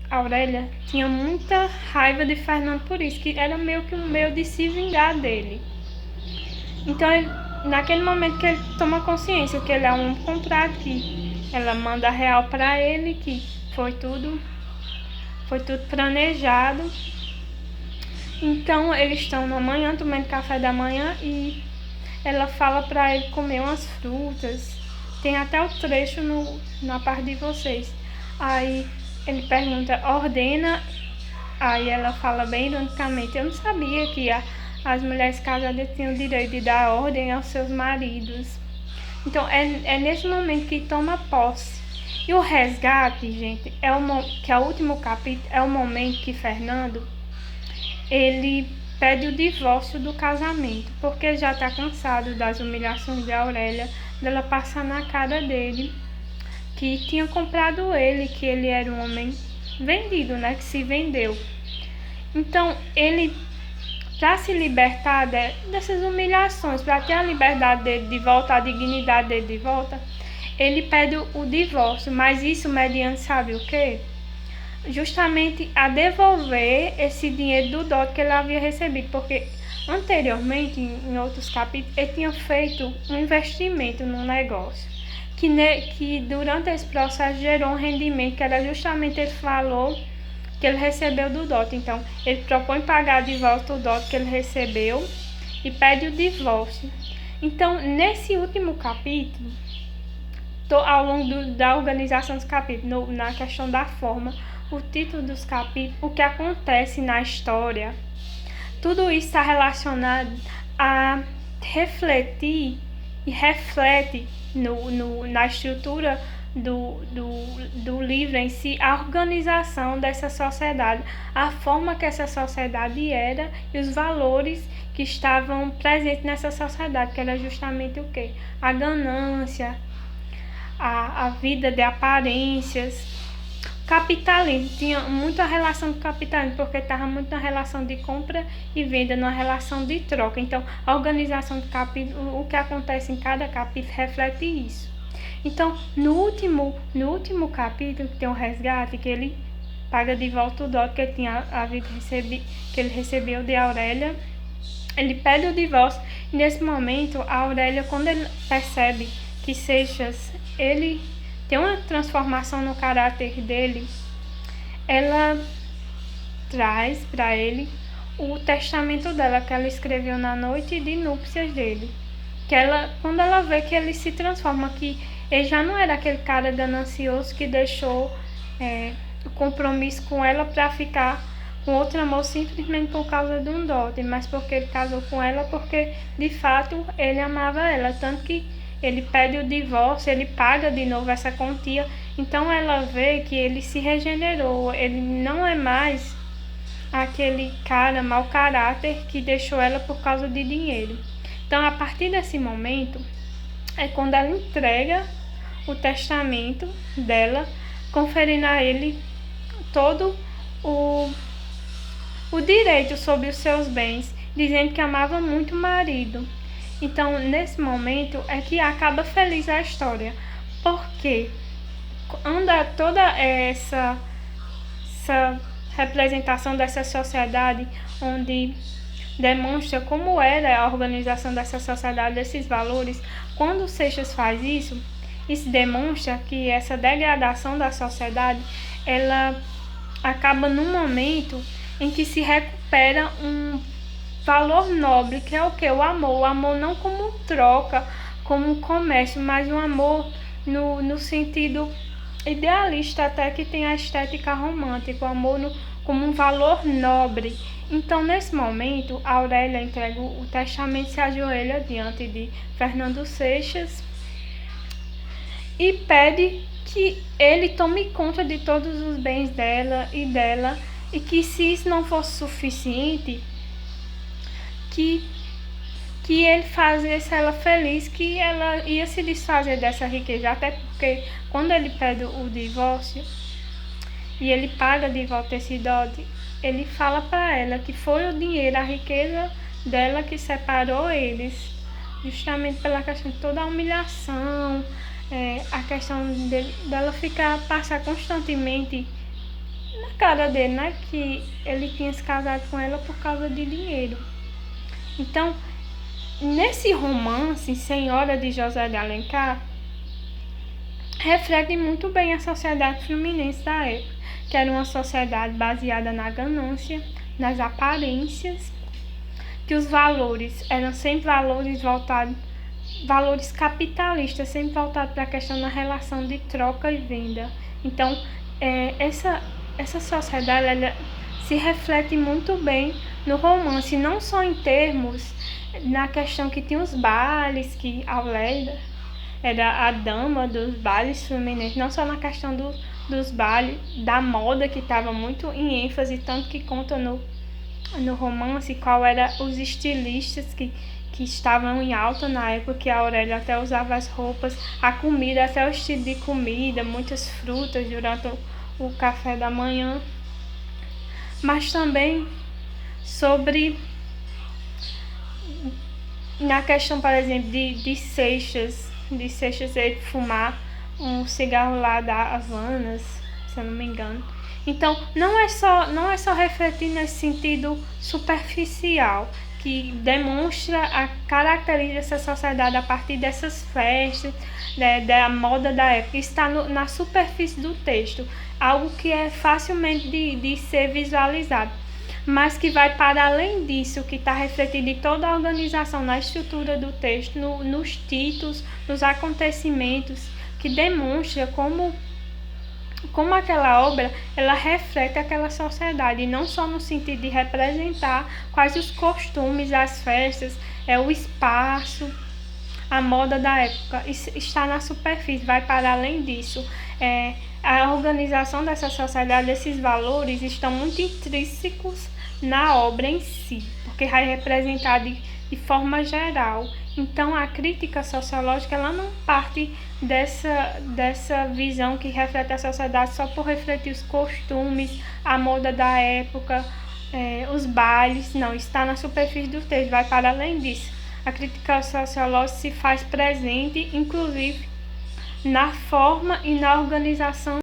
Aurélia tinha muita raiva de Fernando por isso, que era meio que um meio de se vingar dele. Então, naquele momento que ele toma consciência que ele é um comprado, que ela manda real para ele, que foi tudo planejado. Então, eles estão na manhã tomando café da manhã e ela fala para ele comer umas frutas. Tem até o trecho na parte de vocês. Aí ele pergunta, ordena. Aí ela fala bem ironicamente, eu não sabia que as mulheres casadas tinham o direito de dar ordem aos seus maridos. Então é nesse momento que toma posse. E o resgate, gente, que é o último capítulo, é o momento que Fernando, ele pede o divórcio do casamento, porque já está cansado das humilhações de Aurélia, dela passar na cara dele, que tinha comprado ele, que ele era um homem vendido, né, que se vendeu. Então, ele, para se libertar dessas humilhações, para ter a liberdade dele de volta, a dignidade dele de volta, ele pede o divórcio, mas isso mediante sabe o quê? Justamente a devolver esse dinheiro do dote que ele havia recebido, porque anteriormente, em outros capítulos, ele tinha feito um investimento num negócio, que durante esse processo gerou um rendimento, que era justamente esse valor que ele recebeu do dote. Então, ele propõe pagar de volta o dote que ele recebeu e pede o divórcio. Então, nesse último capítulo, ao longo da organização dos capítulos, na questão da forma, o título dos capítulos, o que acontece na história, tudo isso está relacionado a refletir e reflete na estrutura do livro em si, a organização dessa sociedade, a forma que essa sociedade era e os valores que estavam presentes nessa sociedade, que era justamente o quê? A ganância, a vida de aparências. Capitalismo tinha muita relação com o capitalismo, porque estava muito na relação de compra e venda, numa relação de troca. Então, a organização do capítulo, o que acontece em cada capítulo reflete isso. Então, no último capítulo, que tem o resgate, que ele paga de volta o dote que ele tinha que ele recebeu de Aurélia, ele pede o divórcio. E nesse momento, a Aurélia, quando ele percebe que Seixas, ele tem uma transformação no caráter dele, ela traz para ele o testamento dela, que ela escreveu na noite de núpcias dele. Quando ela vê que ele se transforma, que ele já não era aquele cara ganancioso que deixou o compromisso com ela para ficar com outro amor simplesmente por causa de um dote, mas porque ele casou com ela, porque de fato ele amava ela, tanto que ele pede o divórcio, ele paga de novo essa quantia. Então ela vê que ele se regenerou, ele não é mais aquele cara mau caráter que deixou ela por causa de dinheiro. Então, a partir desse momento, é quando ela entrega o testamento dela, conferindo a ele todo o direito sobre os seus bens, dizendo que amava muito o marido. Então, nesse momento, é que acaba feliz a história, porque anda toda essa representação dessa sociedade, onde demonstra como era a organização dessa sociedade, desses valores. Quando o Seixas faz isso demonstra que essa degradação da sociedade, ela acaba num momento em que se recupera um valor nobre, que é o que? O amor. O amor não como troca, como comércio, mas um amor no sentido idealista, até que tem a estética romântica, o amor como um valor nobre. Então, nesse momento, a Aurélia entrega o testamento, se ajoelha diante de Fernando Seixas e pede que ele tome conta de todos os bens dela, e que, se isso não fosse suficiente, que ele fazesse ela feliz, que ela ia se desfazer dessa riqueza, até porque quando ele pede o divórcio e ele paga de volta esse dote, ele fala para ela que foi o dinheiro, a riqueza dela que separou eles, justamente pela questão de toda a humilhação, a questão dela passar constantemente na cara dele, né, que ele tinha se casado com ela por causa de dinheiro. Então, nesse romance, Senhora de José de Alencar, reflete muito bem a sociedade fluminense da época, que era uma sociedade baseada na ganância, nas aparências, que os valores eram sempre valores capitalistas, sempre voltados para a questão da relação de troca e venda. Então, essa sociedade ela se reflete muito bem no romance, não só em termos na questão que tinha os bailes, que Aulélia era a dama dos bailes fluminenses, não só na questão dos bailes, da moda que estava muito em ênfase, tanto que conta no romance qual eram os estilistas que estavam em alta na época, que a Aurélia até usava as roupas, a comida, até o estilo de comida, muitas frutas durante o café da manhã, mas também sobre na questão, por exemplo, de Seixas ele fumar um cigarro lá da Havana, se eu não me engano. Então, não é só refletir nesse sentido superficial, que demonstra a característica dessa sociedade a partir dessas festas, da moda da época. Está na superfície do texto, algo que é facilmente de ser visualizado, mas que vai para além disso, que está refletido em toda a organização, na estrutura do texto, nos títulos, nos acontecimentos, que demonstra como aquela obra ela reflete aquela sociedade, e não só no sentido de representar quais os costumes, as festas, o espaço, a moda da época. Está na superfície, vai para além disso. A organização dessa sociedade, esses valores estão muito intrínsecos na obra em si, porque vai representar de forma geral. Então, a crítica sociológica ela não parte dessa visão que reflete a sociedade só por refletir os costumes, a moda da época, os bailes. Não, está na superfície do texto, vai para além disso. A crítica sociológica se faz presente, inclusive, na forma e na organização